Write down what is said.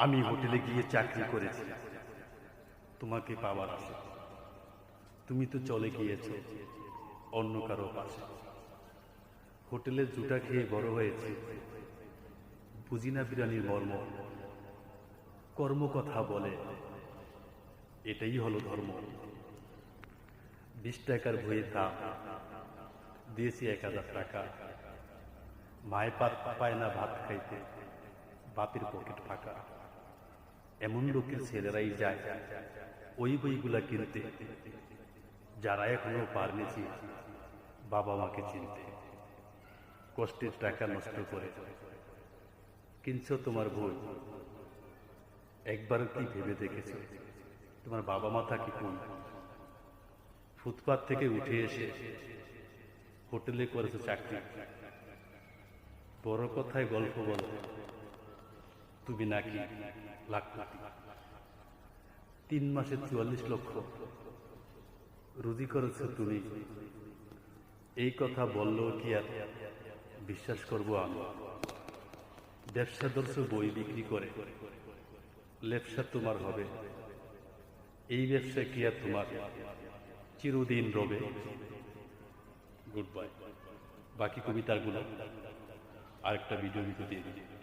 আমি হোটেলে গিয়ে চাকরি করেছি তোমাকে পাওয়ার আশা। তুমি তো চলে গিয়েছো অন্য কারো পাশে। হোটেলে জুটা খেয়ে বড় হয়েছে, বুঝি না বিরানির মর্ম। কর্ম কথা বলে, এটাই হলো ধর্ম। 20 টাকার বইয়ের দাম দিয়েছি 1000 টাকা। মায়ের পায় না ভাত খাইতে, বাপের পকেট ফাঁকা। এমন লোকের ছেলেরাই যায় ওই বইগুলা কিনতে, যারা এখনো পারেনি বাবা মাকে চিনতে। কষ্টের টাকা নষ্ট করে কিনছো তোমার বই, একবার কি ভেবে দেখেছ তোমার বাবা মা থাকে কোন? ফুটপাত থেকে উঠে এসে হোটেলে করেছো চাকরি। বড় কথায় গল্প বলো, তুমি নাকি লাখপতি। 3 মাসে 44 লক্ষ রুজি করেছো তুমি। এই কথা বললেও কি আর বিশ্বাস করবো আমি? ব্যবসা ধরছো বই বিক্রি করে, লেপসা তোমার হবে। এই ব্যবসা কি আর তোমার চিরদিন রবে? Good bye. বাকি কবিতাগুলো আরেকটা ভিডিও দিয়ে দিই।